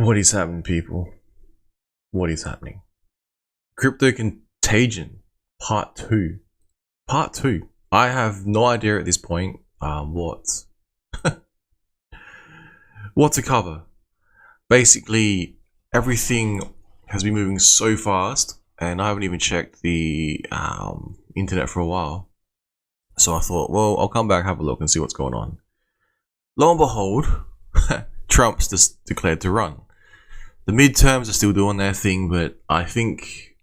What is happening, people? What is happening? Crypto Contagion Part 2. Part 2. I have no idea at this point what to cover. Basically, everything has been moving so fast, and I haven't even checked the internet for a while. So I thought, well, I'll come back, have a look, and see what's going on. Lo and behold, Trump's just declared to run. The midterms are still doing their thing, but I think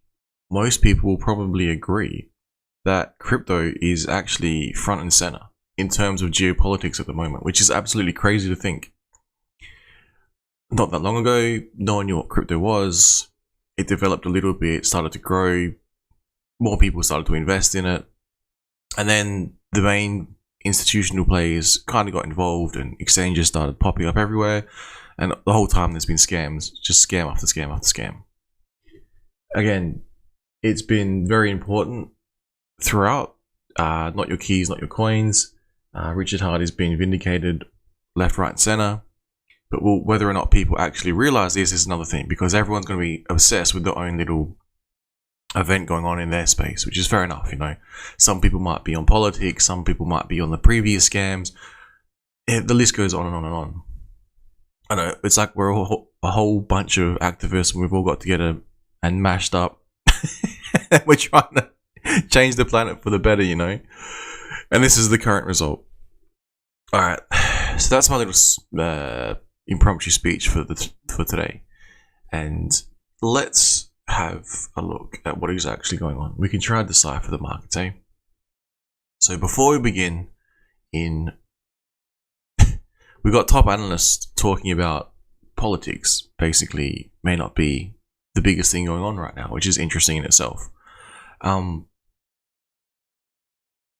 most people will probably agree that crypto is actually front and center in terms of geopolitics at the moment, which is absolutely crazy to think. Not that long ago, no one knew what crypto was. It developed a little bit, started to grow, more people started to invest in it, and then the main institutional players kind of got involved and exchanges started popping up everywhere. And the whole time there's been scams, just scam after scam after scam. Again, it's been very important throughout. Not your keys, not your coins. Richard Hardy's been vindicated left, right, and center. But whether or not people actually realize this is another thing, because everyone's going to be obsessed with their own little event going on in their space, which is fair enough, you know. Some people might be on politics, some people might be on the previous scams. The list goes on and on and on. I know, it's like we're a whole bunch of activists and we've all got together and mashed up. We're trying to change the planet for the better, you know. And this is the current result. Alright, so that's my little impromptu speech for today. And let's have a look at what is actually going on. We can try to decipher the markets, eh? So before we begin, we've got top analysts talking about politics, basically, may not be the biggest thing going on right now, which is interesting in itself.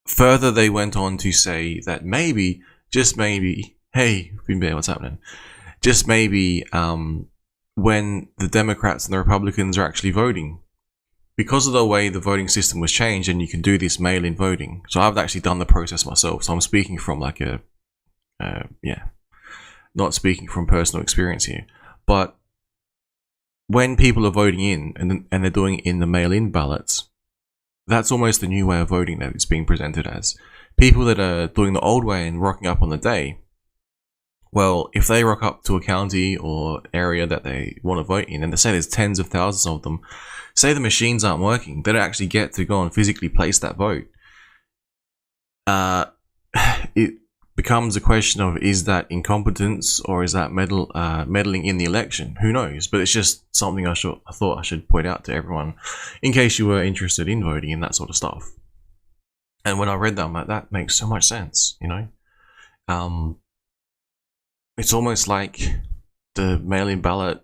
Further, they went on to say that maybe, just maybe, hey, Green Bear, what's happening? Just maybe, when the Democrats and the Republicans are actually voting, because of the way the voting system was changed, and you can do this mail-in voting. So I've actually done the process myself, so I'm speaking from like a, not speaking from personal experience here, but when people are voting in and they're doing it in the mail-in ballots, that's almost the new way of voting that it's being presented as. People that are doing the old way and rocking up on the day, well, if they rock up to a county or area that they want to vote in, and they say there's tens of thousands of them, say the machines aren't working, they don't actually get to go and physically place that vote. It becomes a question of, is that incompetence or is that meddling in the election? Who knows? But it's just something I thought I should point out to everyone in case you were interested in voting and that sort of stuff. And when I read that, I'm like, that makes so much sense, you know? It's almost like the mail-in ballot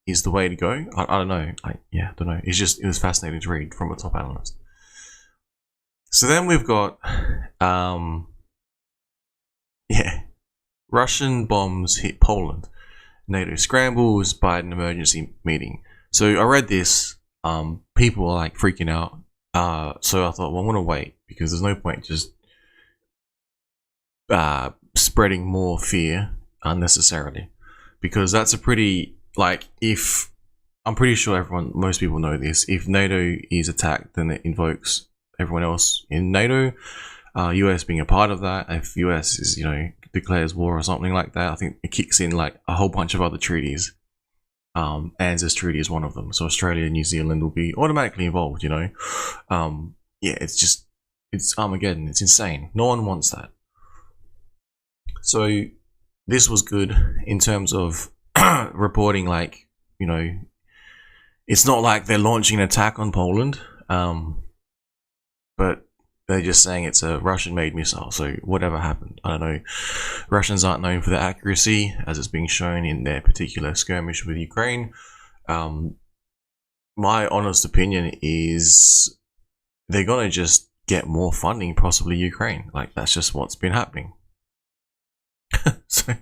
is the way to go. I don't know. I don't know. It was fascinating to read from a top analyst. So then we've got Russian bombs hit Poland. NATO scrambles, Biden emergency meeting. So I read this. People were like freaking out. So I thought, well, I'm going to wait, because there's no point just spreading more fear unnecessarily. Because that's a pretty, like, if, I'm pretty sure most people know this, if NATO is attacked, then it invokes everyone else in NATO. US being a part of that. If US is, you know, declares war or something like that, I think it kicks in like a whole bunch of other treaties. ANZUS treaty is one of them. So Australia and New Zealand will be automatically involved, you know. It's Armageddon. It's insane. No one wants that. So this was good in terms of reporting, like, you know, it's not like they're launching an attack on Poland, but they're just saying it's a Russian-made missile, so whatever happened, I don't know. Russians aren't known for their accuracy, as it's being shown in their particular skirmish with Ukraine. My honest opinion is they're gonna just get more funding, possibly Ukraine. Like, that's just what's been happening. So,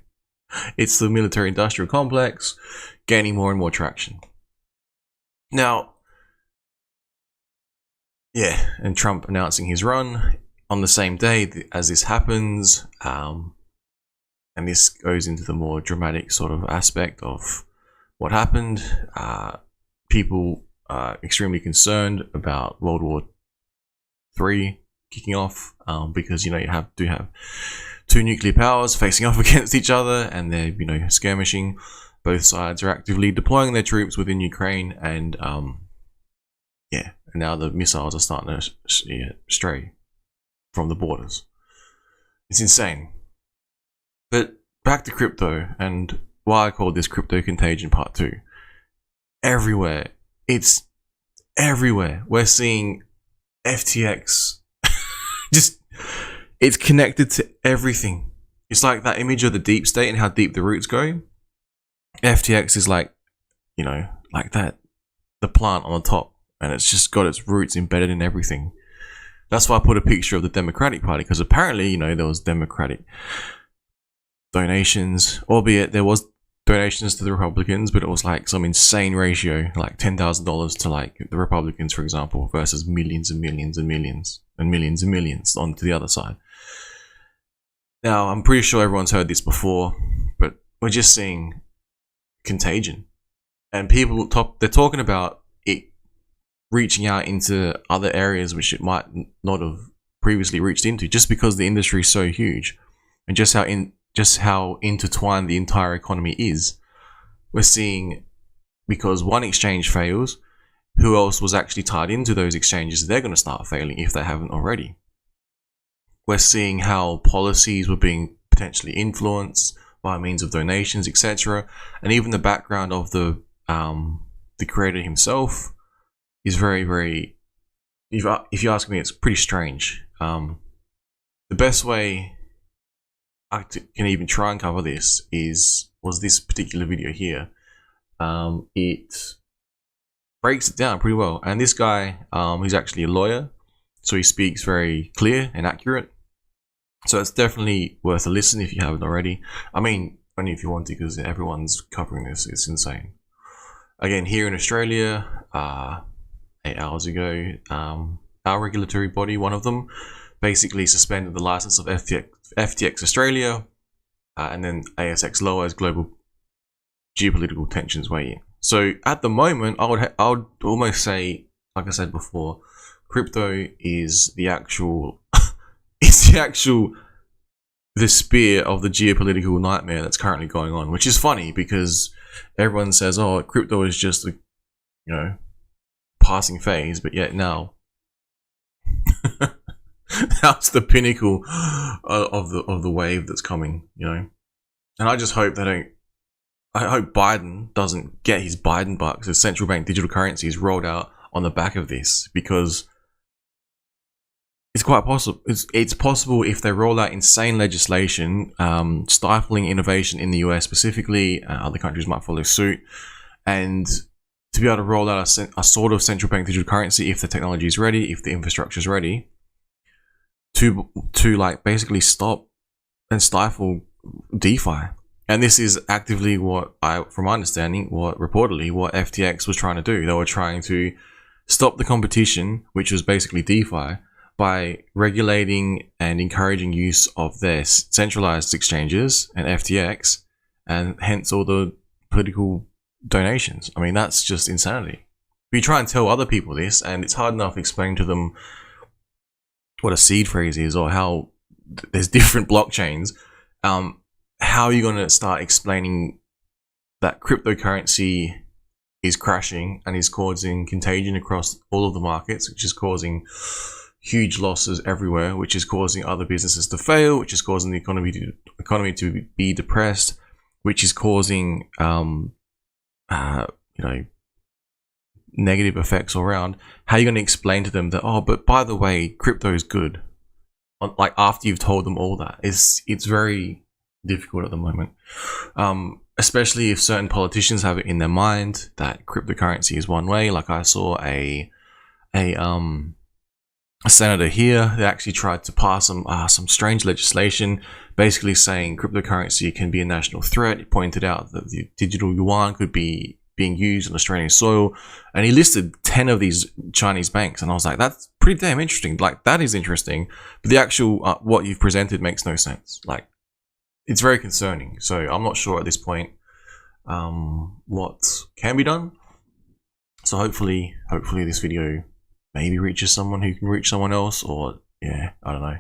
it's the military-industrial complex gaining more and more traction. Now, and Trump announcing his run on the same day as this happens, and this goes into the more dramatic sort of aspect of what happened. People are extremely concerned about World War III kicking off, because you have two nuclear powers facing off against each other, and they're skirmishing. Both sides are actively deploying their troops within Ukraine, and and now the missiles are starting to stray from the borders. It's insane. But back to crypto, and why I call this Crypto Contagion Part 2. Everywhere. It's everywhere. We're seeing FTX. It's connected to everything. It's like that image of the deep state and how deep the roots go. FTX is like that, the plant on the top, and it's just got its roots embedded in everything. That's why I put a picture of the Democratic Party, because apparently, there was Democratic donations, albeit there was donations to the Republicans, but it was like some insane ratio, like $10,000 to like the Republicans, for example, versus millions and millions and millions and millions and millions onto the other side. Now, I'm pretty sure everyone's heard this before, but we're just seeing contagion, and they're talking about it reaching out into other areas which it might not have previously reached into, just because the industry is so huge, and just how intertwined the entire economy is. We're seeing, because one exchange fails, who else was actually tied into those exchanges? They're going to start failing if they haven't already. We're seeing how policies were being potentially influenced by means of donations, etc. And even the background of the creator himself is very, very, if you ask me, it's pretty strange. The best way I can even try and cover this was this particular video here. It breaks it down pretty well, and this guy, he's actually a lawyer, so he speaks very clear and accurate. So it's definitely worth a listen if you haven't already. I mean, only if you want to, because everyone's covering this. It's insane. Again, here in Australia, 8 hours ago, our regulatory body, one of them, basically suspended the license of FTX Australia, and then ASX lower as global geopolitical tensions weigh in. So at the moment, I would almost say, like I said before, crypto is the actual the spear of the geopolitical nightmare that's currently going on, which is funny because everyone says, oh, crypto is just a passing phase, but yet now that's the pinnacle of the wave that's coming, and I just hope I hope Biden doesn't get his Biden bucks as central bank digital currencies rolled out on the back of this, because it's quite possible. It's possible if they roll out insane legislation, stifling innovation in the US specifically. Other countries might follow suit, and to be able to roll out a sort of central bank digital currency if the technology is ready, if the infrastructure is ready, to like basically stop and stifle DeFi. And this is actively from my understanding, what FTX was trying to do. They were trying to stop the competition, which was basically DeFi, by regulating and encouraging use of their centralized exchanges and FTX, and hence all the political donations. I mean, that's just insanity. We try and tell other people this, and it's hard enough explaining to them what a seed phrase is, or how there's different blockchains. How are you going to start explaining that cryptocurrency is crashing and is causing contagion across all of the markets, which is causing huge losses everywhere, which is causing other businesses to fail, which is causing the economy to be depressed, which is causing negative effects all around? How are you going to explain to them that, oh, but by the way, crypto is good, like after you've told them all that? It's very difficult at the moment, especially if certain politicians have it in their mind that cryptocurrency is one way. Like I saw a senator here that actually tried to pass some strange legislation, basically saying cryptocurrency can be a national threat. He pointed out that the digital yuan could be being used on Australian soil, and he listed 10 of these Chinese banks, and I was like, that's pretty damn interesting. Like, that is interesting, but the actual what you've presented makes no sense. Like, it's very concerning. So I'm not sure at this point what can be done. So hopefully this video maybe reaches someone who can reach someone else, or yeah, I don't know.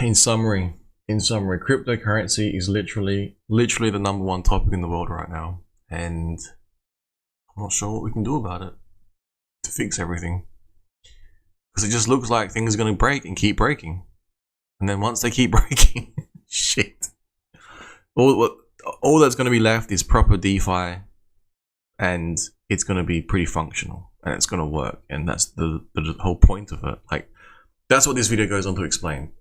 In summary, cryptocurrency is literally the #1 topic in the world right now, and I'm not sure what we can do about it to fix everything, because it just looks like things are going to break and keep breaking, and then once they keep breaking, shit, all that's going to be left is proper DeFi, and it's going to be pretty functional, and it's going to work, and that's the whole point of it. Like, that's what this video goes on to explain.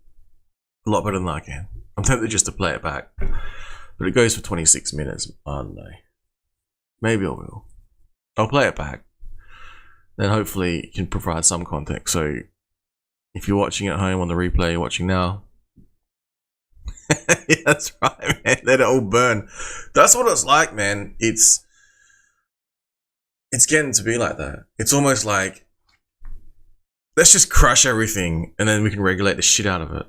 A lot better than I can. I'm tempted just to play it back, but it goes for 26 minutes. I don't know. Maybe I will. I'll play it back. Then hopefully it can provide some context. So if you're watching at home on the replay you're watching now, yeah, that's right, man. Let it all burn. That's what it's like, man. It's getting to be like that. It's almost like, let's just crush everything and then we can regulate the shit out of it.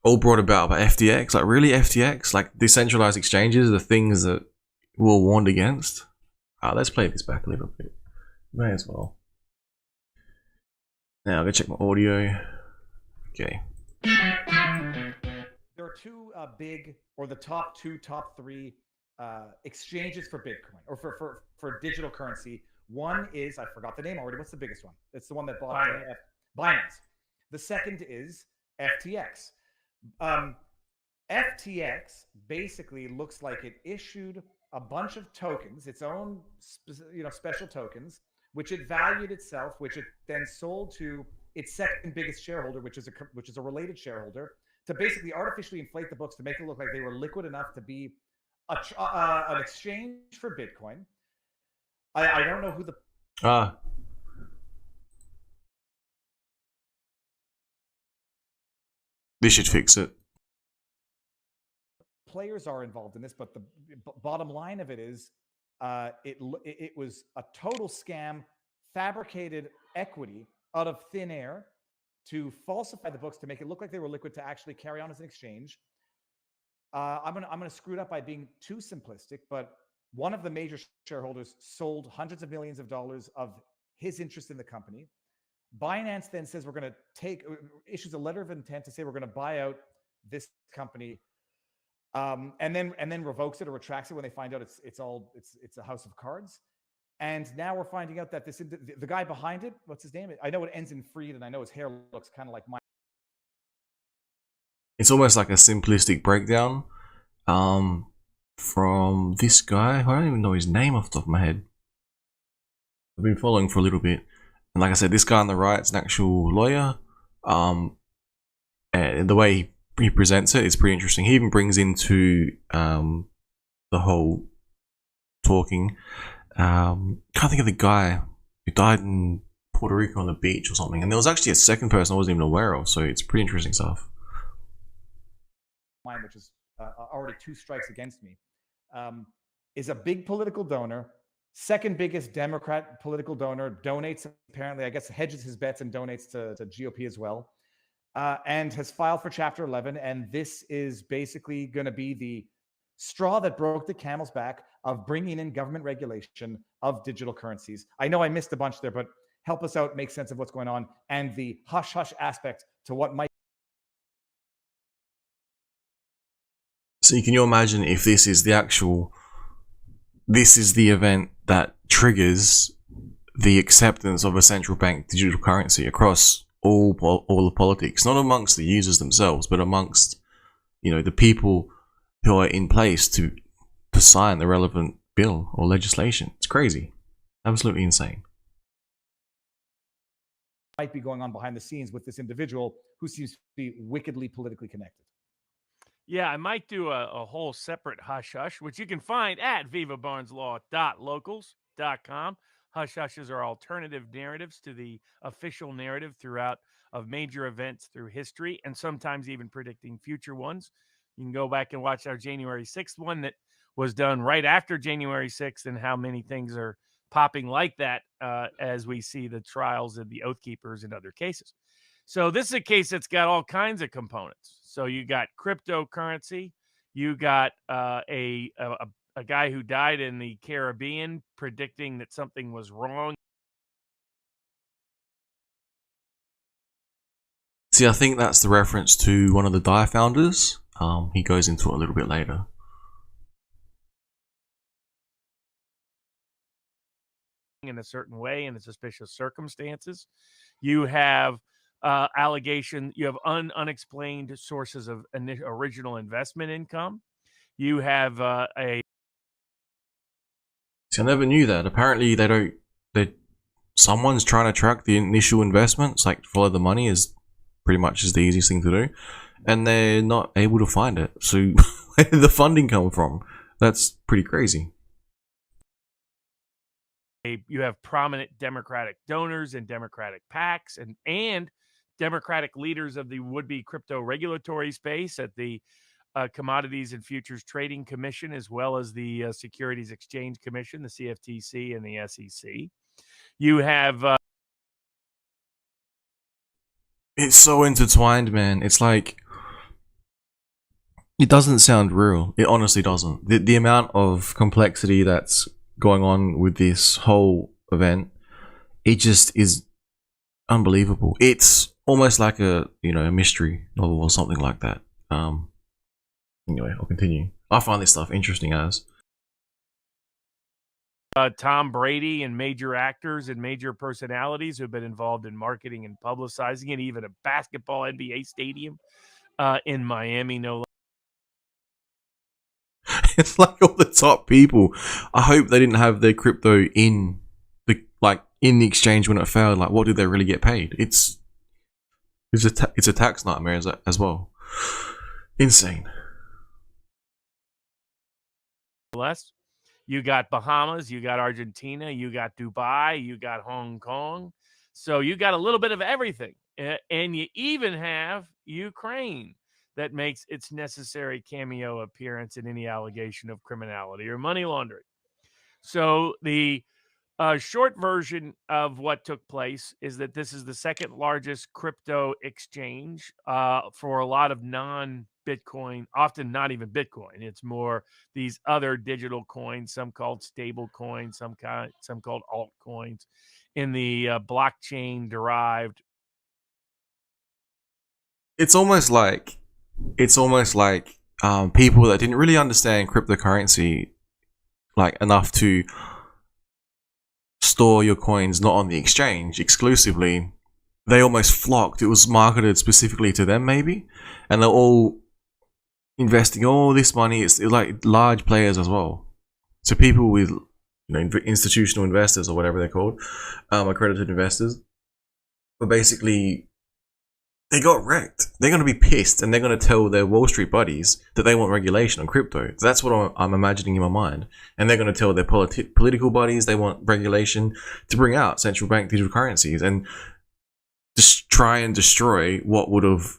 All brought about by FTX. Like, really, FTX? Like, decentralized exchanges are the things that we're warned against? Let's play this back a little bit. May as well. Now, I'm going to check my audio. Okay. There are two big, or the top 3 exchanges for Bitcoin, or for digital currency. One is, I forgot the name already. What's the biggest one? It's the one that bought Binance. The second is FTX. FTX basically looks like it issued a bunch of tokens, its own special tokens, which it valued itself, which it then sold to its second biggest shareholder, which is a related shareholder, to basically artificially inflate the books to make it look like they were liquid enough to be an exchange for Bitcoin. I don't know who the This should fix it. players are involved in this, but the bottom line of it is it was a total scam, fabricated equity out of thin air to falsify the books to make it look like they were liquid to actually carry on as an exchange. I'm gonna screw it up by being too simplistic, but one of the major shareholders sold hundreds of millions of dollars of his interest in the company. Binance then says we're going to issues a letter of intent to say we're going to buy out this company, and then revokes it or retracts it when they find out it's a house of cards. And now we're finding out that the guy behind it, what's his name? I know it ends in Freed, and I know his hair looks kind of like mine. It's almost like a simplistic breakdown from this guy. I don't even know his name off the top of my head. I've been following for a little bit. And like I said, this guy on the right is an actual lawyer. And the way he presents it is pretty interesting. He even brings into the whole talking. Can't think of the guy who died in Puerto Rico on the beach or something. And there was actually a second person I wasn't even aware of. So it's pretty interesting stuff. Which is already 2 strikes against me, is a big political donor, second biggest Democrat political donor, donates, apparently, I guess, hedges his bets and donates to GOP as well, and has filed for Chapter 11. And this is basically going to be the straw that broke the camel's back of bringing in government regulation of digital currencies. I know I missed a bunch there, but help us out, make sense of what's going on, and the hush-hush aspect to what might. So can you imagine if this is the event that triggers the acceptance of a central bank digital currency across all the politics, not amongst the users themselves, but amongst, the people who are in place to sign the relevant bill or legislation. It's crazy. Absolutely insane. Might be going on behind the scenes with this individual who seems to be wickedly politically connected. Yeah, I might do a whole separate hush-hush, which you can find at vivabarneslaw.locals.com. Hush-hushes are alternative narratives to the official narrative throughout of major events through history, and sometimes even predicting future ones. You can go back and watch our January 6th one that was done right after January 6th, and how many things are popping like that as we see the trials of the Oath Keepers and other cases. So this is a case that's got all kinds of components. So you got cryptocurrency, you got a a guy who died in the Caribbean predicting that something was wrong. See, I think that's the reference to one of the Dye founders. He goes into it a little bit later. In a certain way in suspicious circumstances. You have allegation. You have unexplained sources of original investment income. You have a. See, I never knew that. Apparently, they don't. Someone's trying to track the initial investments, like follow the money, is pretty much is the easiest thing to do, and they're not able to find it. So, where did the funding come from? That's pretty crazy. You have prominent Democratic donors and Democratic PACs and Democratic leaders of the would-be crypto regulatory space at the Commodities and Futures Trading Commission, as well as the Securities Exchange Commission, the CFTC, and the SEC. You have... It's so intertwined, man. It's like... It doesn't sound real. It honestly doesn't. The amount of complexity that's going on with this whole event, it just is unbelievable. It's almost like a mystery novel or something like that. Anyway, I'll continue. I find this stuff interesting as Tom Brady and major actors and major personalities who've been involved in marketing and publicizing it, even a basketball NBA stadium in Miami, no less. It's like all the top people. I hope they didn't have their crypto in the exchange when it failed. Like, what did they really get paid? It's a tax nightmare as well. Insane. Less, you got Bahamas, you got Argentina, you got Dubai, you got Hong Kong. So you got a little bit of everything, and you even have Ukraine that makes its necessary cameo appearance in any allegation of criminality or money laundering. So the short version of what took place is that this is the second largest crypto exchange for a lot of non-Bitcoin, often not even Bitcoin. It's more these other digital coins, some called stable coins, some called altcoins, in the blockchain derived. It's almost like people that didn't really understand cryptocurrency enough to store your coins not on the exchange exclusively. They almost flocked. It was marketed specifically to them, maybe, and they're all investing all this money. It's like large players as well. So people with institutional investors or whatever they're called, accredited investors, but basically they got wrecked. They're going to be pissed, and they're going to tell their Wall Street buddies that they want regulation on crypto. That's what I'm imagining in my mind. And they're going to tell their political buddies they want regulation to bring out central bank digital currencies and just try and destroy what would have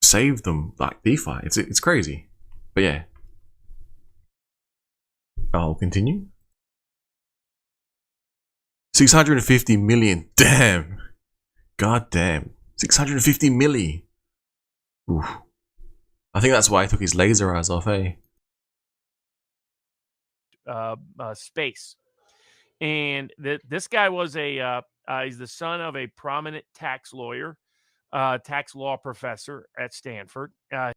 saved them, like DeFi. It's crazy. But yeah. I'll continue. 650 million. Damn. God damn. 650 milli. Oof. I think that's why he took his laser eyes off, eh? Space. And this guy was he's the son of a prominent tax lawyer, tax law professor at Stanford. Yeah,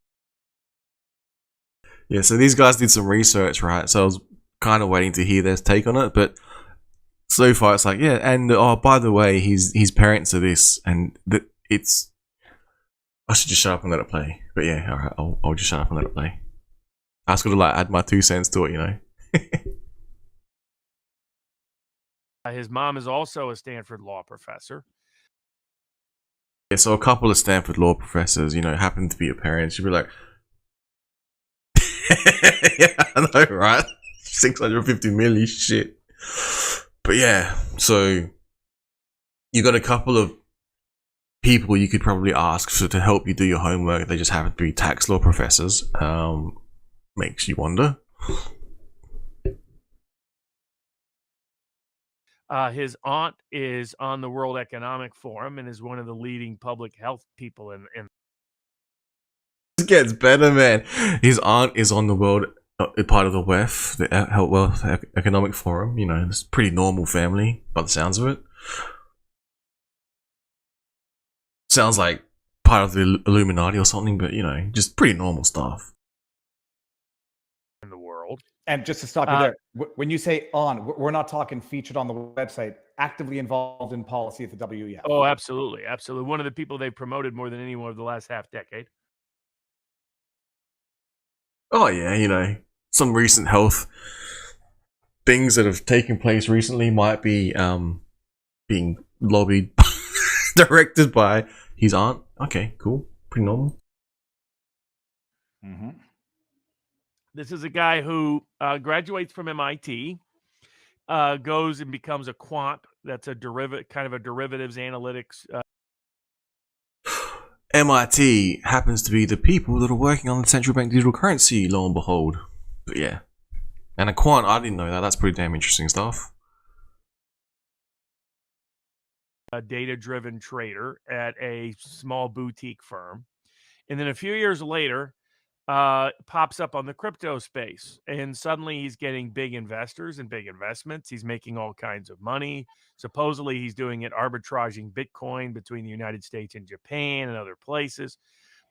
so these guys did some research, right? So I was kind of waiting to hear their take on it, but so far it's like, yeah, and by the way, his parents are this, and it's... I should just shut up and let it play. But yeah, alright, I'll just shut up and let it play. I was gonna add my 2 cents to it, His mom is also a Stanford law professor. Yeah, so a couple of Stanford law professors, happen to be your parents. You'd be like... Yeah, I know, right? 650 milli, shit. But yeah, so... You got a couple of people you could probably ask to help you do your homework. They just happen to be tax law professors. Makes you wonder. His aunt is on the World Economic Forum and is one of the leading public health people in It gets better, man. His aunt is on the World part of the WEF, the Health Wealth Economic Forum. You know, it's a pretty normal family by the sounds of it. Sounds like part of the Illuminati or something, but you know, just pretty normal stuff. In the world. And just to stop you there, when you say on, we're not talking featured on the website, actively involved in policy at the WEF. Oh, absolutely. Absolutely. One of the people they promoted more than anyone over the last half decade. Oh yeah, you know, some recent health things that have taken place recently might be being lobbied, directed by his aunt. Okay, cool. Pretty normal. Mm-hmm. This is a guy who graduates from MIT, goes and becomes a quant. That's a kind of a derivatives analytics. MIT happens to be the people that are working on the central bank digital currency, lo and behold. But yeah. And a quant, I didn't know that. That's pretty damn interesting stuff. A data-driven trader at a small boutique firm. And then a few years later, pops up on the crypto space. And suddenly he's getting big investors and big investments. He's making all kinds of money. Supposedly he's doing it arbitraging Bitcoin between the United States and Japan and other places.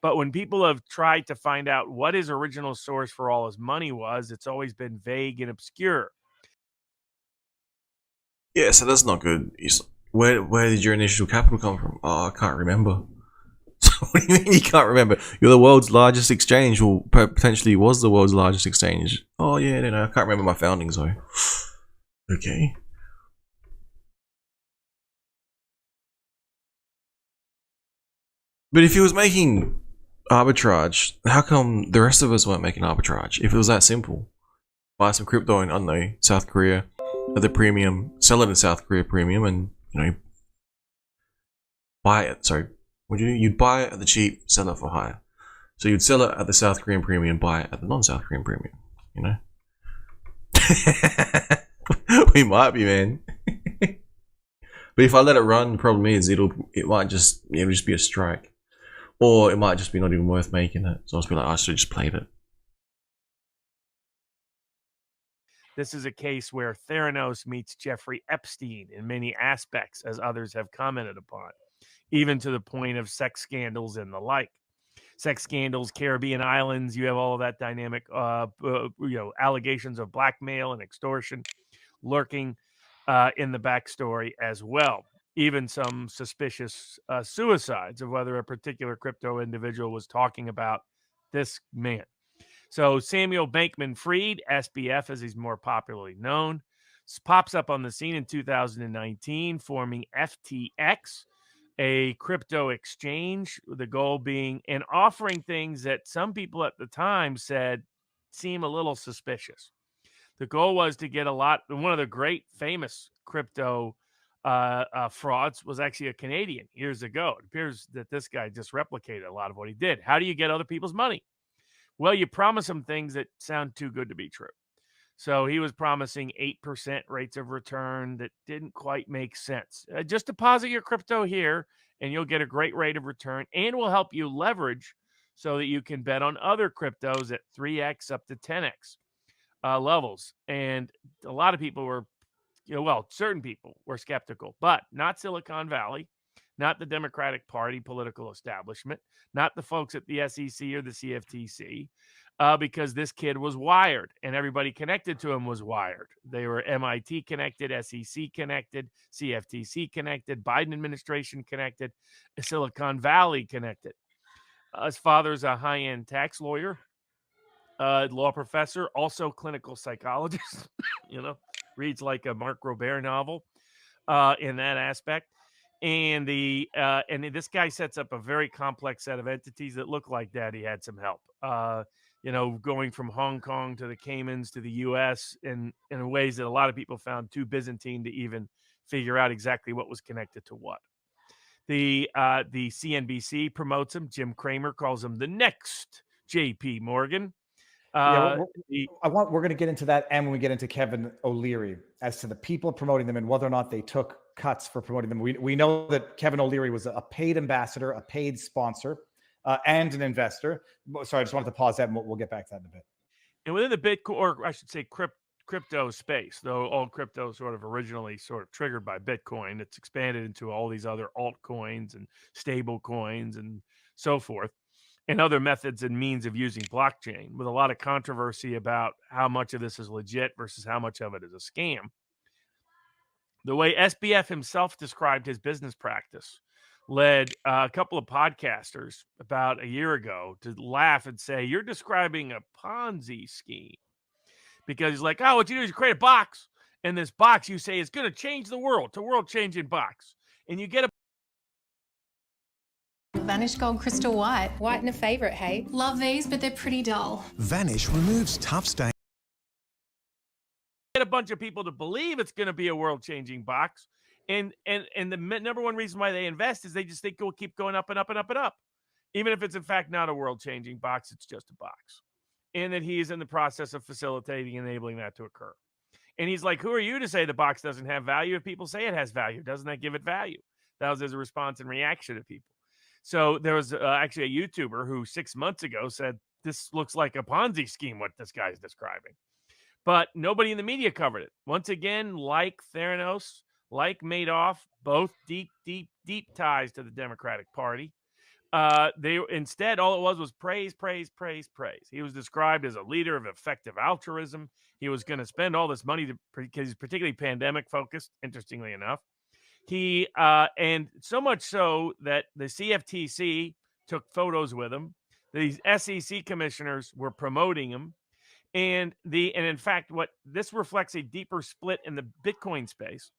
But when people have tried to find out what his original source for all his money was, it's always been vague and obscure. Yeah, so that's not good. Where did your initial capital come from? Oh, I can't remember. What do you mean you can't remember? You're the world's largest exchange, or potentially was the world's largest exchange. Oh yeah, no, I can't remember my foundings though. Okay. But if he was making arbitrage, how come the rest of us weren't making arbitrage? If it was that simple, buy some crypto in, I don't know, South Korea at the premium, sell it in South Korea premium, and you know, buy it. Sorry, what do you do? You'd buy it at the cheap, sell it for high. So you'd sell it at the South Korean premium, buy it at the non-South Korean premium. You know, we might be, man. But if I let it run, the problem is it'll just be a strike. Or it might just be not even worth making it. So I'll just be like, I should have just played it. This is a case where Theranos meets Jeffrey Epstein in many aspects, as others have commented upon, even to the point of sex scandals and the like. Sex scandals, Caribbean islands, you have all of that dynamic, allegations of blackmail and extortion lurking in the backstory as well. Even some suspicious suicides of whether a particular crypto individual was talking about this man. So Samuel Bankman-Fried, SBF as he's more popularly known, pops up on the scene in 2019, forming FTX, a crypto exchange, the goal being and offering things that some people at the time said seem a little suspicious. The goal was to get one of the great famous crypto frauds was actually a Canadian years ago. It appears that this guy just replicated a lot of what he did. How do you get other people's money? Well, you promise them things that sound too good to be true. So he was promising 8% rates of return that didn't quite make sense. Just deposit your crypto here and you'll get a great rate of return, and will help you leverage so that you can bet on other cryptos at 3x up to 10x levels. And a lot of people were, certain people were skeptical, but not Silicon Valley, not the Democratic Party political establishment, not the folks at the SEC or the CFTC, because this kid was wired and everybody connected to him was wired. They were MIT connected, SEC connected, CFTC connected, Biden administration connected, Silicon Valley connected. His father's a high-end tax lawyer, law professor, also clinical psychologist, reads like a Mark Robert novel in that aspect. And this guy sets up a very complex set of entities that look like Daddy had some help. Going from Hong Kong to the Caymans to the U.S. in ways that a lot of people found too Byzantine to even figure out exactly what was connected to what. The CNBC promotes him. Jim Cramer calls him the next J.P. Morgan. We're going to get into that, and when we get into Kevin O'Leary, as to the people promoting them and whether or not they took cuts for promoting them. We know that Kevin O'Leary was a paid ambassador, a paid sponsor, and an investor. Sorry, I just wanted to pause that, and we'll get back to that in a bit. And within the Bitcoin, or I should say crypto space, though all crypto sort of originally sort of triggered by Bitcoin, it's expanded into all these other altcoins and stable coins and so forth, and other methods and means of using blockchain, with a lot of controversy about how much of this is legit versus how much of it is a scam. The way SBF himself described his business practice led a couple of podcasters about a year ago to laugh and say, "You're describing a Ponzi scheme." Because he's like, "Oh, what you do is you create a box, and this box you say is going to change the world. It's a world-changing box. And you get a Vanish Gold Crystal White. White and a favourite, hey? Love these, but they're pretty dull. Vanish removes tough stains. get a bunch of people to believe it's going to be a world-changing box, and the number one reason why they invest is they just think it will keep going up and up and up and up, even if it's in fact not a world-changing box. It's just a box, and that he is in the process of facilitating and enabling that to occur. And he's like, "Who are you to say the box doesn't have value? If people say it has value, doesn't that give it value?" That was his response and reaction to people. So there was actually a YouTuber who 6 months ago said, "This looks like a Ponzi scheme, what this guy's describing." But nobody in the media covered it. Once again, like Theranos, like Madoff, both deep ties to the Democratic Party. They instead, all it was praise, praise, praise, praise. He was described as a leader of effective altruism. He was going to spend all this money because he's particularly pandemic focused, interestingly enough. He and so much so that the CFTC took photos with him. These SEC commissioners were promoting him. And in fact, what this reflects a deeper split in the Bitcoin space.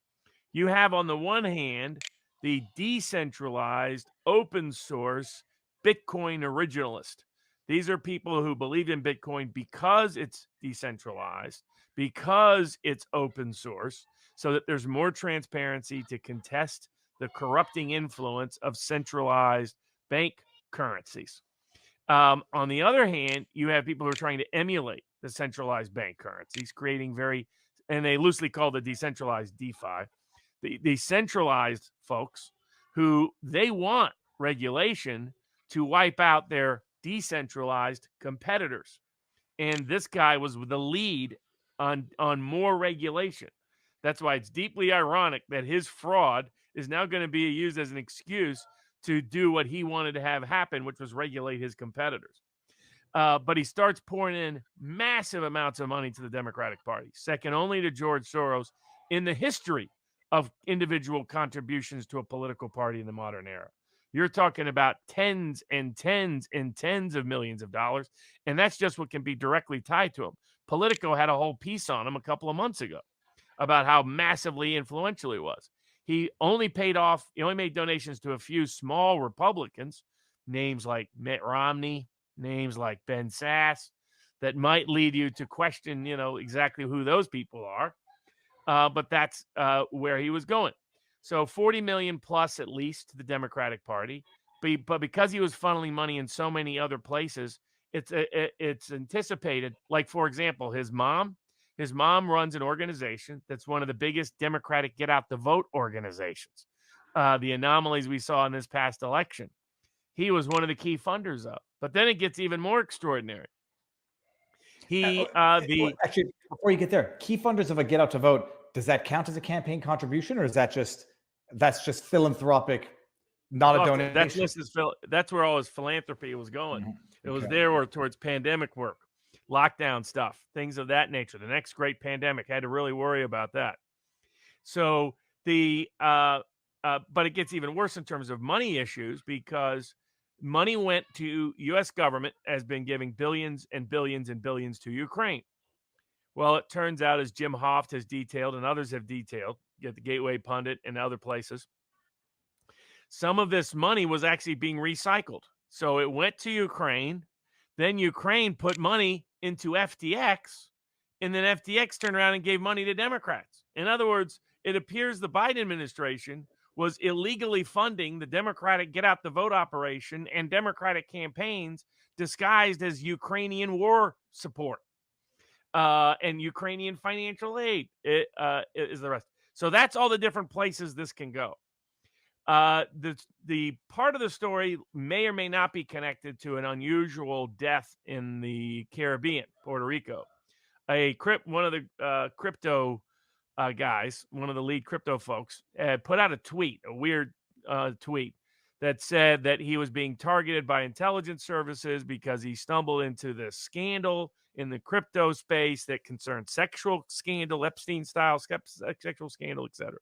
You have on the one hand the decentralized, open source Bitcoin originalist. These are people who believe in Bitcoin because it's decentralized, because it's open source, so that there's more transparency to contest the corrupting influence of centralized bank currencies. On the other hand, you have people who are trying to emulate the centralized bank currencies, creating and they loosely call the decentralized DeFi, the centralized folks who they want regulation to wipe out their decentralized competitors. And this guy was the lead on more regulation. That's why it's deeply ironic that his fraud is now going to be used as an excuse to do what he wanted to have happen, which was regulate his competitors. But he starts pouring in massive amounts of money to the Democratic Party, second only to George Soros in the history of individual contributions to a political party in the modern era. You're talking about tens and tens and tens of millions of dollars, and that's just what can be directly tied to him. Politico had a whole piece on him a couple of months ago about how massively influential he was. He only made donations to a few small Republicans, names like Mitt Romney, names like Ben Sass, that might lead you to question, exactly who those people are. But that's where he was going. So 40 million plus at least to the Democratic Party. But because he was funneling money in so many other places, it's anticipated. Like, for example, his mom runs an organization that's one of the biggest Democratic get out the vote organizations. The anomalies we saw in this past election, he was one of the key funders of. But then it gets even more extraordinary. Actually, before you get there, key funders of a get out to vote, does that count as a campaign contribution, or is that's just philanthropic, not a donation? That's where all his philanthropy was going. Mm-hmm. It was there or towards pandemic work, lockdown stuff, things of that nature. The next great pandemic had to really worry about that. So but it gets even worse in terms of money issues, because money went to U.S. government, has been giving billions and billions and billions to Ukraine. Well, it turns out, as Jim Hoft has detailed and others have detailed, get the Gateway Pundit and other places, some of this money was actually being recycled. So it went to Ukraine, then Ukraine put money into FTX, and then FTX turned around and gave money to Democrats. In other words, it appears the Biden administration was illegally funding the Democratic get out the vote operation and Democratic campaigns disguised as Ukrainian war support and Ukrainian financial aid is the rest. So that's all the different places this can go. The part of the story may or may not be connected to an unusual death in the Caribbean, Puerto Rico. One of the crypto guys, one of the lead crypto folks, put out a weird tweet that said that he was being targeted by intelligence services because he stumbled into this scandal in the crypto space that concerned sexual scandal, Epstein-style sexual scandal, etc.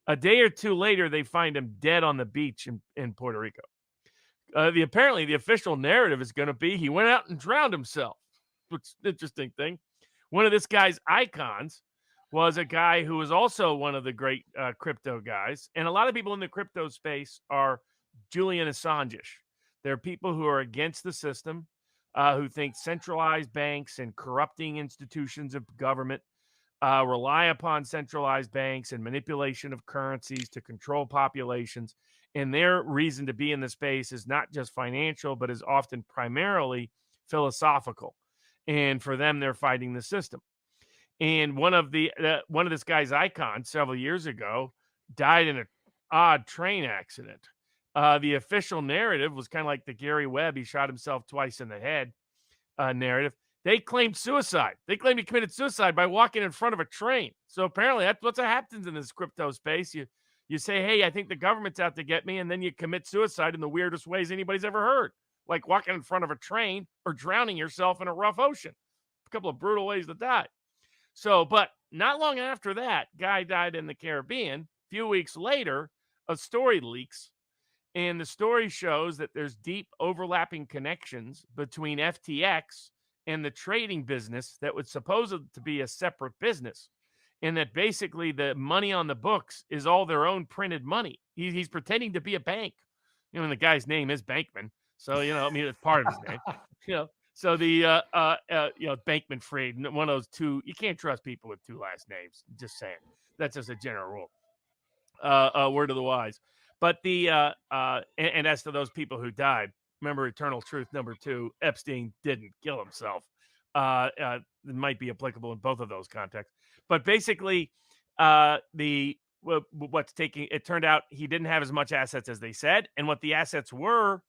A day or two later, they find him dead on the beach in Puerto Rico. Apparently, the official narrative is going to be he went out and drowned himself, which is an interesting thing. One of this guy's icons was a guy who was also one of the great crypto guys. And a lot of people in the crypto space are Julian Assange-ish. They're people who are against the system, who think centralized banks and corrupting institutions of government rely upon centralized banks and manipulation of currencies to control populations. And their reason to be in the space is not just financial, but is often primarily philosophical. And for them, they're fighting the system. And one of this guy's icons several years ago died in an odd train accident. The official narrative was kind of like the Gary Webb, he shot himself twice in the head narrative. They claimed suicide. They claimed he committed suicide by walking in front of a train. So apparently that's what happens in this crypto space. You say, hey, I think the government's out to get me, and then you commit suicide in the weirdest ways anybody's ever heard, like walking in front of a train or drowning yourself in a rough ocean. A couple of brutal ways to die. So, but not long after that, guy died in the Caribbean. A few weeks later, a story leaks, and the story shows that there's deep overlapping connections between FTX and the trading business that was supposed to be a separate business, and that basically the money on the books is all their own printed money. He's pretending to be a bank. And the guy's name is Bankman. So, it's part of his name, So the Bankman Fried, one of those two, you can't trust people with two last names. Just saying. That's just a general rule. Word of the wise. But and as to those people who died, remember eternal truth number 2, Epstein didn't kill himself. It might be applicable in both of those contexts. But basically, it turned out he didn't have as much assets as they said, and what the assets were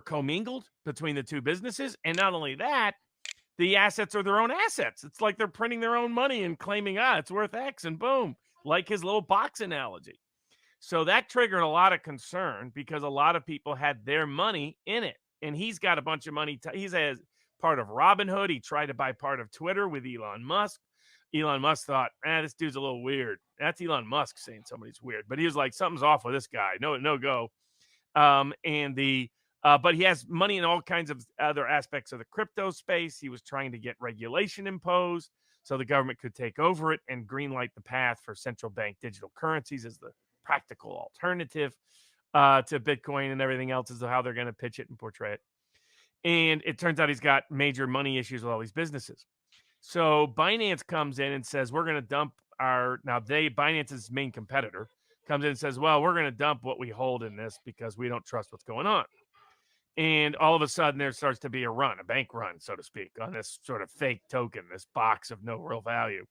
commingled between the two businesses. And not only that, the assets are their own assets. It's like they're printing their own money and claiming, it's worth X, and boom, like his little box analogy. So that triggered a lot of concern because a lot of people had their money in it. And he's got a bunch of money. He's as part of Robinhood. He tried to buy part of Twitter with Elon Musk. Elon Musk thought, this dude's a little weird. That's Elon Musk saying somebody's weird. But he was like, something's off with this guy. No go. But he has money in all kinds of other aspects of the crypto space. He was trying to get regulation imposed so the government could take over it and greenlight the path for central bank digital currencies as the practical alternative to Bitcoin and everything else as to how they're going to pitch it and portray it. And it turns out he's got major money issues with all these businesses. So Binance comes in and says, we're going to dump Binance's main competitor comes in and says, well, we're going to dump what we hold in this because we don't trust what's going on. And all of a sudden there starts to be a bank run, so to speak, on this sort of fake token, this box of no real value.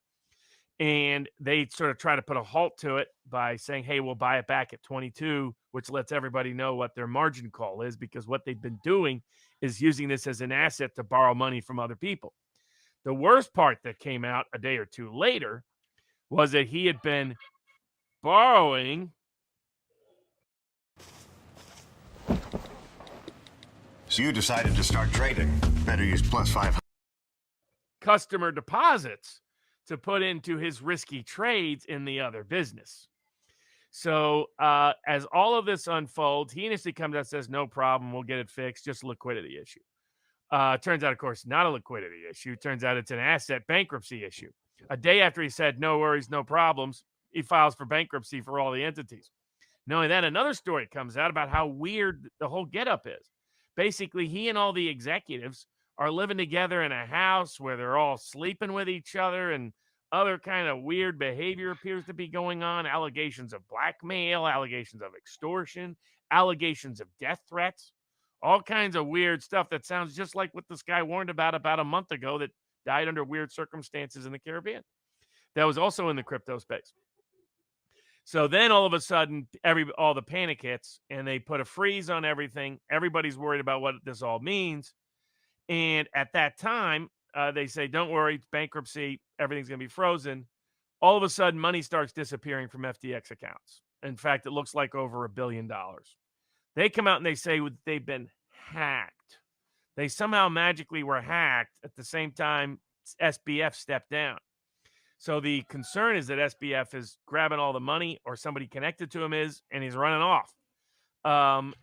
And they sort of try to put a halt to it by saying, hey, we'll buy it back at 22, which lets everybody know what their margin call is, because what they've been doing is using this as an asset to borrow money from other people. The worst part that came out a day or two later was that he had been borrowing. So you decided to start trading. Better use plus 500 customer deposits to put into his risky trades in the other business. So as all of this unfolds, he initially comes out and says, no problem, we'll get it fixed, just a liquidity issue. Turns out, of course, not a liquidity issue. Turns out it's an asset bankruptcy issue. A day after he said, no worries, no problems, he files for bankruptcy for all the entities. Not only that, another story comes out about how weird the whole getup is. Basically, he and all the executives are living together in a house where they're all sleeping with each other, and other kind of weird behavior appears to be going on. Allegations of blackmail, allegations of extortion, allegations of death threats, all kinds of weird stuff that sounds just like what this guy warned about a month ago that died under weird circumstances in the Caribbean. That was also in the crypto space. So then all of a sudden, all the panic hits, and they put a freeze on everything. Everybody's worried about what this all means. And at that time, they say, don't worry, it's bankruptcy, everything's going to be frozen. All of a sudden, money starts disappearing from FTX accounts. In fact, it looks like over $1 billion. They come out and they say they've been hacked. They somehow magically were hacked at the same time SBF stepped down. So the concern is that SBF is grabbing all the money, or somebody connected to him is, and he's running off.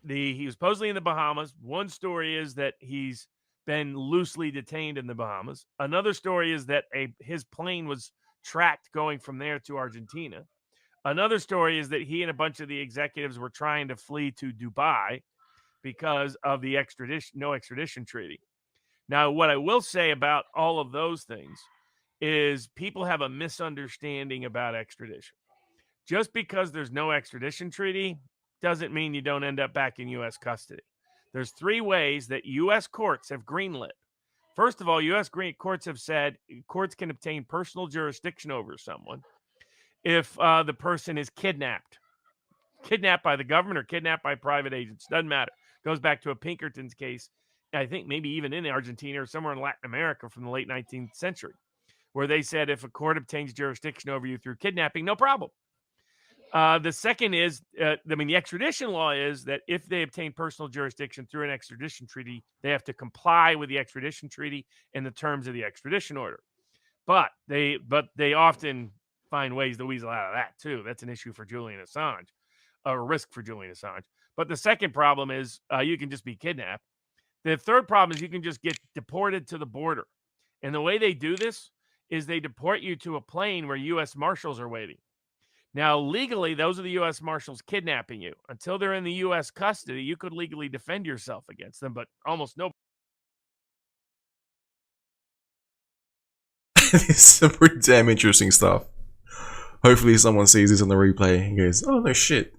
He was supposedly in the Bahamas. One story is that he's been loosely detained in the Bahamas. Another story is that his plane was tracked going from there to Argentina. Another story is that he and a bunch of the executives were trying to flee to Dubai because of the no extradition treaty. Now, what I will say about all of those things is people have a misunderstanding about extradition. Just because there's no extradition treaty doesn't mean you don't end up back in U.S. custody. There's 3 ways that U.S. courts have greenlit. First of all, U.S. courts have said courts can obtain personal jurisdiction over someone if the person is kidnapped by the government or kidnapped by private agents. Doesn't matter. Goes back to a Pinkerton's case, I think maybe even in Argentina or somewhere in Latin America from the late 19th century, where they said if a court obtains jurisdiction over you through kidnapping, no problem. The second is, the extradition law is that if they obtain personal jurisdiction through an extradition treaty, they have to comply with the extradition treaty and the terms of the extradition order. But they often find ways to weasel out of that too. That's an issue for Julian Assange, a risk for Julian Assange. But the second problem is you can just be kidnapped. The third problem is you can just get deported to the border. And the way they do this is they deport you to a plane where U.S. Marshals are waiting. Now, legally, those are the U.S. Marshals kidnapping you. Until they're in the U.S. custody, you could legally defend yourself against them, but almost nobody. It's some pretty damn interesting stuff. Hopefully someone sees this on the replay and goes, oh no shit,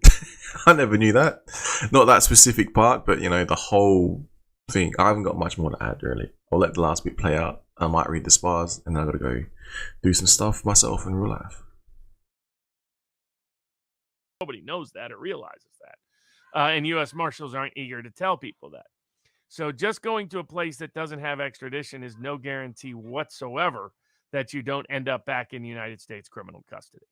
I never knew that. Not that specific part, but the whole thing. I haven't got much more to add really. I'll let the last bit play out. I might read the spars and then I've got to go do some stuff myself in real life. Nobody knows that or realizes that. And U.S. Marshals aren't eager to tell people that. So just going to a place that doesn't have extradition is no guarantee whatsoever that you don't end up back in United States criminal custody.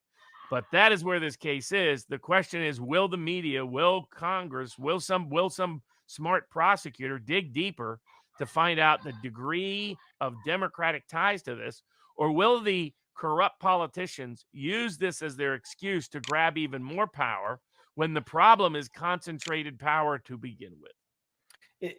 But that is where this case is. The question is, will the media, will Congress, will some smart prosecutor dig deeper to find out the degree of Democratic ties to this, or will the corrupt politicians use this as their excuse to grab even more power when the problem is concentrated power to begin with?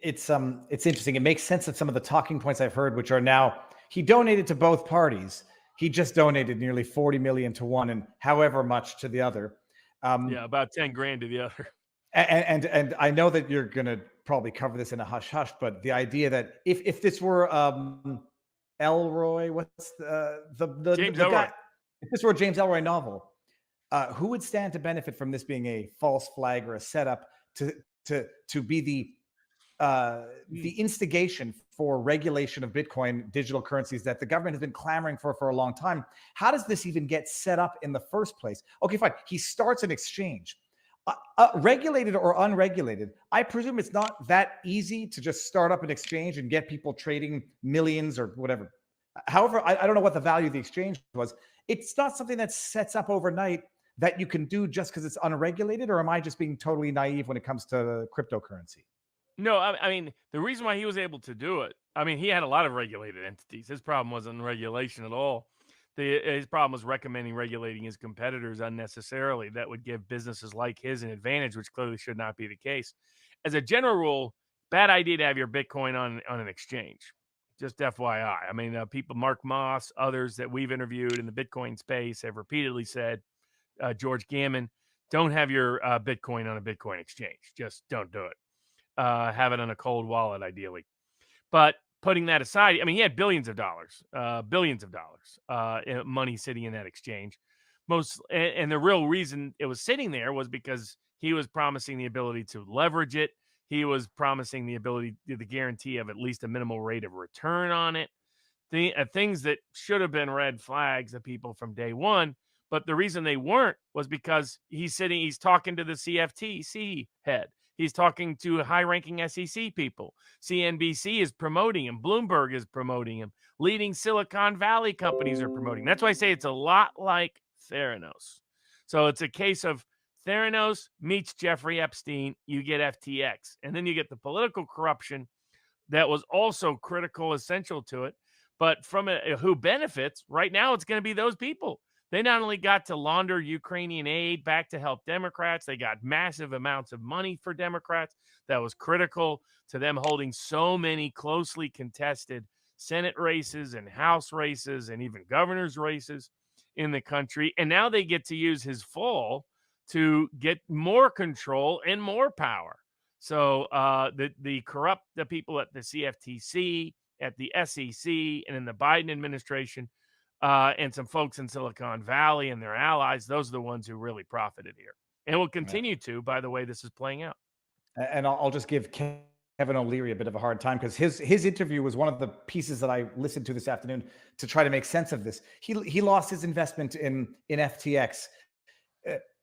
It's interesting. It makes sense of some of the talking points I've heard, which are now he donated to both parties. He just donated nearly 40 million to one and however much to the other. About 10 grand to the other. And I know that you're going to probably cover this in a hush hush, but the idea that if this were Elroy, what's the James the Elroy. guy, if this were a James Elroy novel, who would stand to benefit from this being a false flag or a setup to be the instigation for regulation of Bitcoin digital currencies that the government has been clamoring for a long time? How does this even get set up in the first place? Okay, fine. He starts an exchange. Regulated or unregulated, I presume it's not that easy to just start up an exchange and get people trading millions or whatever. However, I don't know what the value of the exchange was. It's not something that sets up overnight that you can do just because it's unregulated, or am I just being totally naive when it comes to cryptocurrency? No, I mean, the reason why he was able to do it, he had a lot of regulated entities. His problem wasn't regulation at all. His problem was recommending regulating his competitors unnecessarily. That would give businesses like his an advantage, which clearly should not be the case. As a general rule, bad idea to have your Bitcoin on an exchange. Just FYI. People, Mark Moss, others that we've interviewed in the Bitcoin space have repeatedly said, George Gammon, don't have your Bitcoin on a Bitcoin exchange. Just don't do it. Have it on a cold wallet, ideally. But putting that aside, he had billions of dollars, money sitting in that exchange. And the real reason it was sitting there was because he was promising the ability to leverage it. He was promising the guarantee of at least a minimal rate of return on it. Things that should have been red flags to people from day one, But the reason they weren't was because he's talking to the CFTC head. He's talking to high-ranking SEC people. CNBC is promoting him. Bloomberg is promoting him. Leading Silicon Valley companies are promoting him. That's why I say it's a lot like Theranos. So it's a case of Theranos meets Jeffrey Epstein, you get FTX. And then you get the political corruption that was also critical, essential to it. But from who benefits, right now it's going to be those people. They not only got to launder Ukrainian aid back to help Democrats, they got massive amounts of money for Democrats that was critical to them holding so many closely contested Senate races and House races and even governor's races in the country. And now they get to use his fall to get more control and more power. So the people at the CFTC, at the SEC, and in the Biden administration, and some folks in Silicon Valley and their allies, those are the ones who really profited here and will continue to, by the way this is playing out. And I'll just give Kevin O'Leary a bit of a hard time because his interview was one of the pieces that I listened to this afternoon to try to make sense of this. He lost his investment in FTX.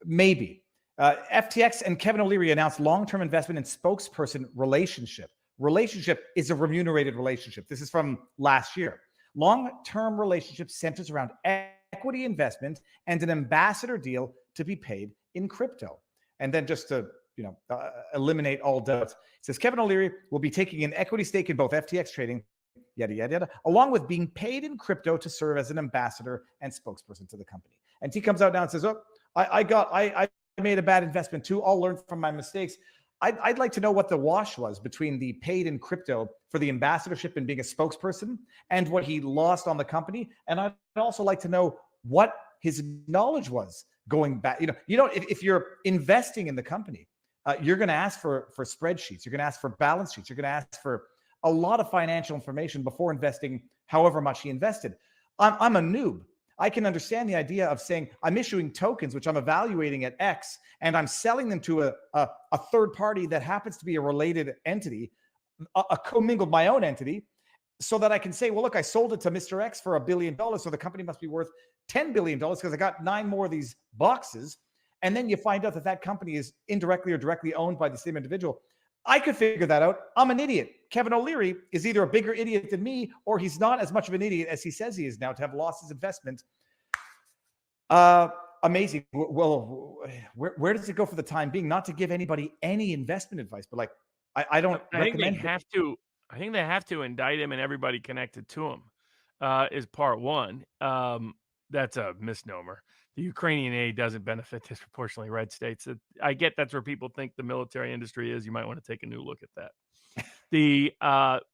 Maybe. FTX and Kevin O'Leary announced long-term investment in spokesperson relationship. Relationship is a remunerated relationship. This is from last year. Long-term relationship centers around equity investment and an ambassador deal to be paid in crypto. And then just to eliminate all doubts, it says Kevin O'Leary will be taking an equity stake in both FTX trading, yada, yada, yada, along with being paid in crypto to serve as an ambassador and spokesperson to the company. And he comes out now and says, oh, I made a bad investment too. I'll learn from my mistakes. I'd like to know what the wash was between the paid in crypto for the ambassadorship and being a spokesperson and what he lost on the company. And I'd also like to know what his knowledge was going back. If you're investing in the company, you're going to ask for spreadsheets. You're going to ask for balance sheets. You're going to ask for a lot of financial information before investing however much he invested. I'm a noob. I can understand the idea of saying I'm issuing tokens, which I'm evaluating at X, and I'm selling them to a third party that happens to be a related entity, a commingled my own entity, so that I can say, well, look, I sold it to Mr. X for $1 billion, so the company must be worth $10 billion because I got 9 more of these boxes. And then you find out that company is indirectly or directly owned by the same individual. I could figure that out. I'm an idiot. Kevin O'Leary is either a bigger idiot than me, or he's not as much of an idiot as he says he is now to have lost his investment. Amazing. Well, where does it go for the time being? Not to give anybody any investment advice, but like, I don't recommend. I think they have to indict him and everybody connected to him. Is part one. That's a misnomer. The Ukrainian aid doesn't benefit disproportionately red states. I get that's where people think the military industry is. You might want to take a new look at that.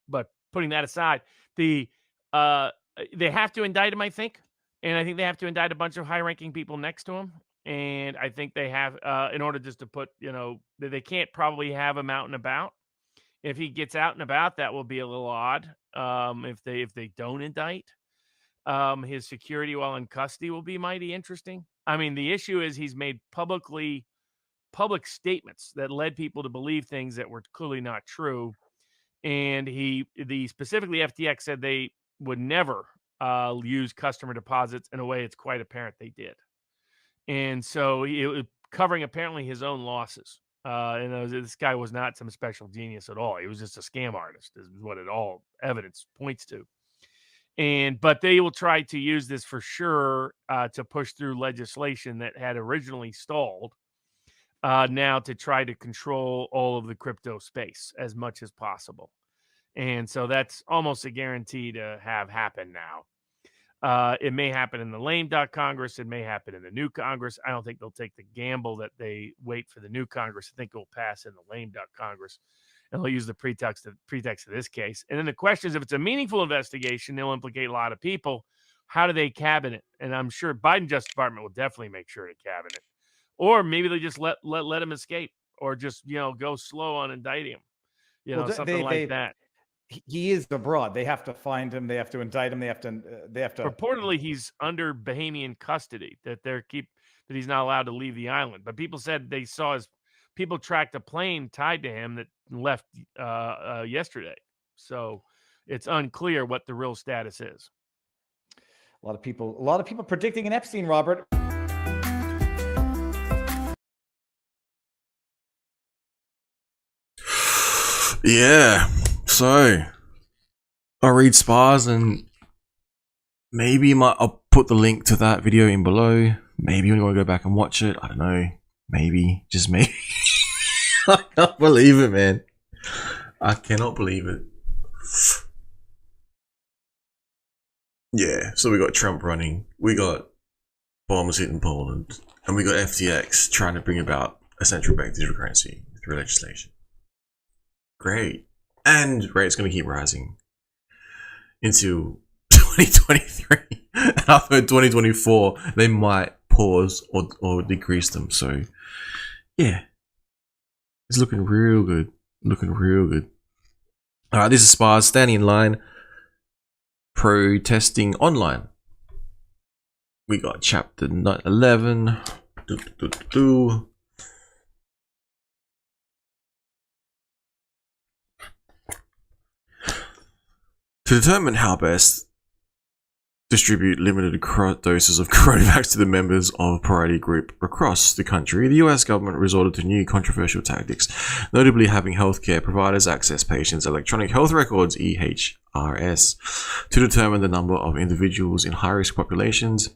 But putting that aside, they have to indict him, I think. And I think they have to indict a bunch of high-ranking people next to him. And I think they have, in order just to put, they can't probably have him out and about. If he gets out and about, that will be a little odd. If they don't indict. His security while in custody will be mighty interesting. I mean, the issue is he's made public statements that led people to believe things that were clearly not true. And specifically FTX said they would never use customer deposits. In a way, it's quite apparent they did. And so it was covering apparently his own losses. This guy was not some special genius at all. He was just a scam artist, is what all evidence points to. But they will try to use this for sure to push through legislation that had originally stalled now to try to control all of the crypto space as much as possible. And so that's almost a guarantee to have happen now. It may happen in the lame duck Congress. It may happen in the new Congress. I don't think they'll take the gamble that they wait for the new Congress. I think it will pass in the lame duck Congress. And they'll use the pretext of this case. And then the question is, if it's a meaningful investigation, they'll implicate a lot of people. How do they cabinet? And I'm sure Biden Justice Department will definitely make sure to cabinet. Or maybe they just let him escape, or just go slow on indicting him. Something like that. He is abroad. They have to find him. They have to indict him. They have to. Reportedly, he's under Bahamian custody. That he's not allowed to leave the island. But people said they saw people tracked a plane tied to him that left yesterday. So it's unclear what the real status is. A lot of people predicting an Epstein, Robert. Yeah, so I'll read spars and maybe I'll put the link to that video in below. Maybe you want to go back and watch it. I don't know. Maybe, just maybe. I can't believe it, man. I cannot believe it. Yeah, so we got Trump running. We got bombs hitting Poland. And we got FTX trying to bring about a central bank digital currency through legislation. Great. And rates going to keep rising into 2023. And after 2024, they might pause or decrease them. So, yeah. It's looking real good. Looking real good. Alright, this is SPARS standing in line. Protesting online. We got chapter 11. To determine how best distribute limited doses of coronavax to the members of priority group across the country, the US government resorted to new controversial tactics, notably having healthcare providers access patients' electronic health records (EHRs) to determine the number of individuals in high-risk populations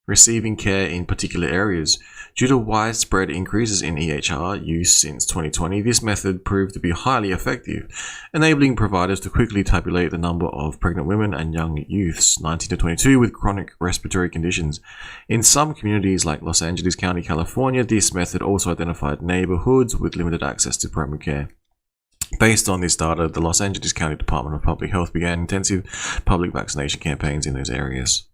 receiving care in particular areas. Due to widespread increases in EHR use since 2020, this method proved to be highly effective, enabling providers to quickly tabulate the number of pregnant women and young youths 19 to 22 with chronic respiratory conditions. In some communities like Los Angeles County, California, this method also identified neighborhoods with limited access to primary care. Based on this data, the Los Angeles County Department of Public Health began intensive public vaccination campaigns in those areas.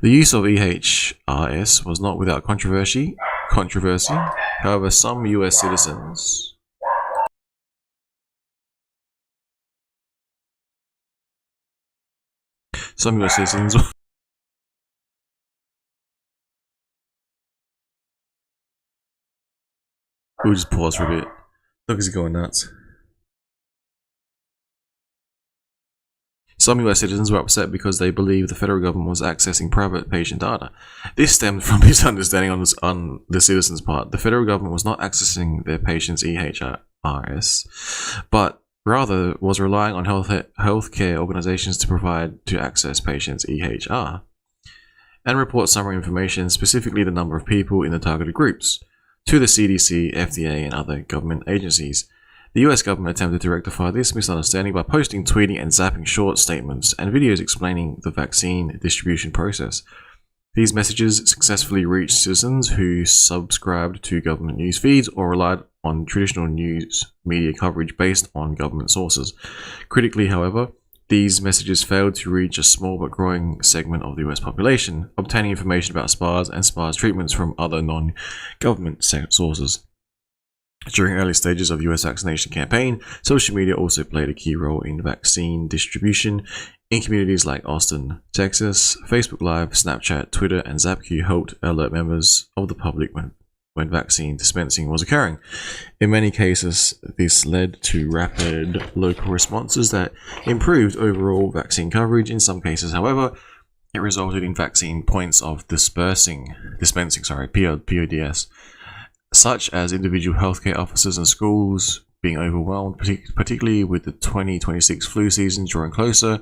The use of EHRs was not without controversy. However, some US citizens we'll just pause for a bit. Look, he's going nuts. Some US citizens were upset because they believed the federal government was accessing private patient data. This stemmed from misunderstanding on the citizens' part. The federal government was not accessing their patients' EHRs, but rather was relying on healthcare organizations to access patients' EHR and report summary information, specifically the number of people in the targeted groups, to the CDC, FDA, and other government agencies. The US government attempted to rectify this misunderstanding by posting, tweeting, and zapping short statements and videos explaining the vaccine distribution process. These messages successfully reached citizens who subscribed to government news feeds or relied on traditional news media coverage based on government sources. Critically, however, these messages failed to reach a small but growing segment of the US population, obtaining information about SPARS and SPARS treatments from other non-government sources. During early stages of US vaccination campaign, social media also played a key role in vaccine distribution. In communities like Austin, Texas, Facebook Live, Snapchat, Twitter, and ZapQ helped alert members of the public when vaccine dispensing was occurring. In many cases, this led to rapid local responses that improved overall vaccine coverage. In some cases, however, it resulted in vaccine points of dispensing, PODs, such as individual healthcare officers and schools being overwhelmed, particularly with the 2026 flu season drawing closer.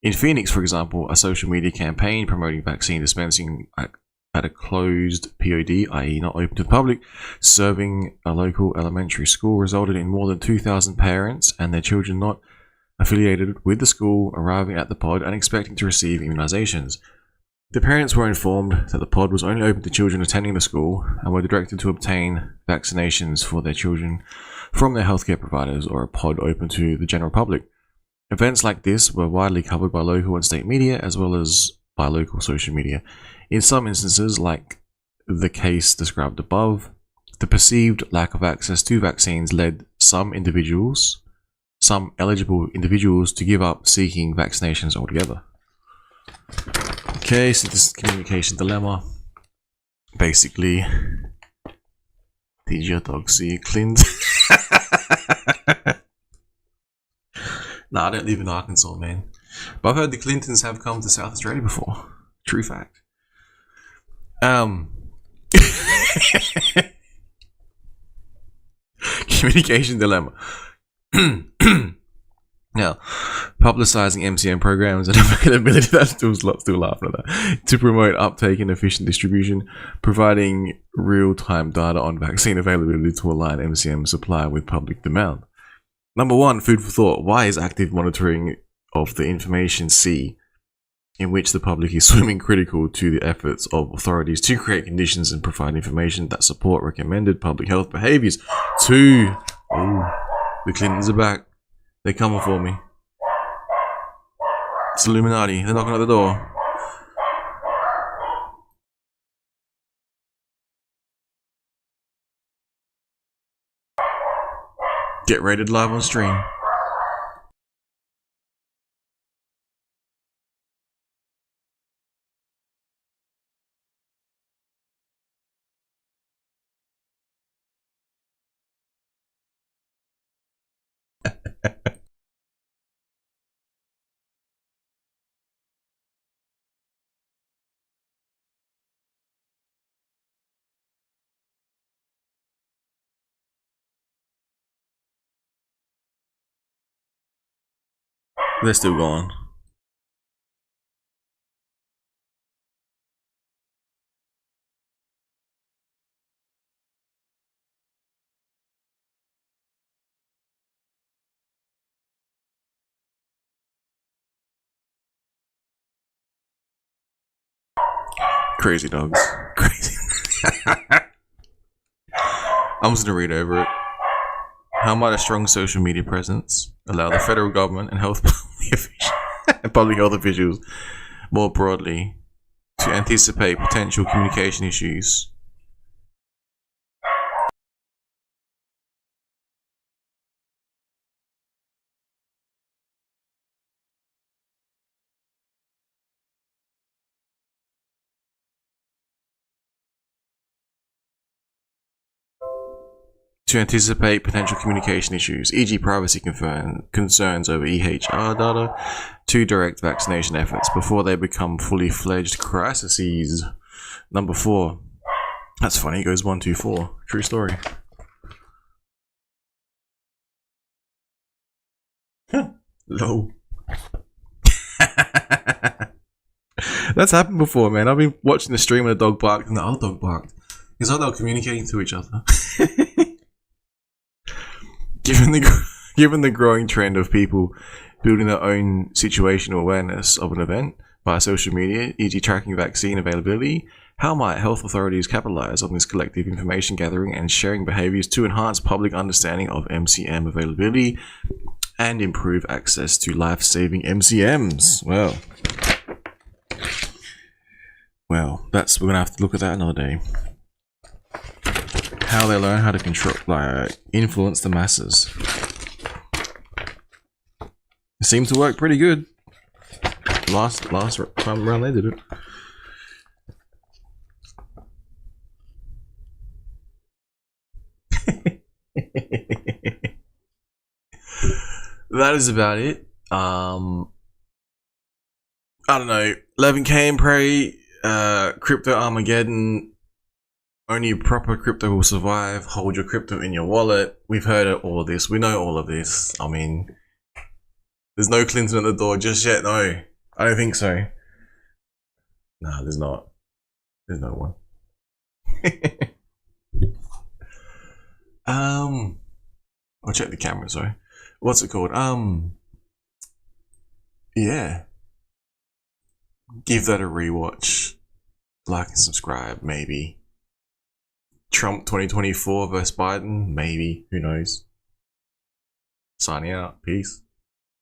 In Phoenix, for example, a social media campaign promoting vaccine dispensing at a closed POD, i.e. not open to the public, serving a local elementary school, resulted in more than 2,000 parents and their children not affiliated with the school arriving at the pod and expecting to receive immunizations. The parents were informed that the pod was only open to children attending the school and were directed to obtain vaccinations for their children from their healthcare providers or a pod open to the general public. Events like this were widely covered by local and state media as well as by local social media. In some instances, like the case described above, the perceived lack of access to vaccines led some eligible individuals to give up seeking vaccinations altogether. Okay, so this is communication dilemma. Basically, did your dog see Clint? Nah, I don't live in Arkansas, man. But I've heard the Clintons have come to South Australia before. True fact. communication dilemma. Now, publicizing MCM programs and availability, that's still laughing at that, to promote uptake and efficient distribution, providing real-time data on vaccine availability to align MCM supply with public demand. Number 1, food for thought. Why is active monitoring of the information C, in which the public is swimming, critical to the efforts of authorities to create conditions and provide information that support recommended public health behaviors? 2, the Clintons are back. They're coming for me. It's Illuminati. They're knocking at the door. Get rated live on stream. They're still gone. Crazy dogs. Crazy. I'm just gonna read over it. How might a strong social media presence allow the federal government and public health officials more broadly to anticipate potential communication issues? To anticipate potential communication issues, e.g. privacy concerns over EHR data, to direct vaccination efforts before they become fully fledged crises. Number 4. That's funny, it goes 1, 2, 4. True story. Low. That's happened before, man. I've been watching the stream and the dog barked and the other dog barked. It's like they're communicating to each other. Given the growing trend of people building their own situational awareness of an event via social media, e.g. tracking vaccine availability, how might health authorities capitalize on this collective information gathering and sharing behaviors to enhance public understanding of MCM availability and improve access to life-saving MCMs? Well, we're gonna have to look at that another day. How they learn how to control, influence the masses. It seemed to work pretty good. Last time around they did it. That is about it. I don't know. 11K and pray. Crypto Armageddon. Only proper crypto will survive. Hold your crypto in your wallet. We've heard all of this. We know all of this. I mean, there's no Clinton at the door just yet. No, I don't think so. No, there's not. There's no one. I'll check the camera. Sorry. What's it called? Yeah. Give that a rewatch. Like and subscribe, maybe. Trump 2024 versus Biden, maybe. Who knows? Signing out. Peace.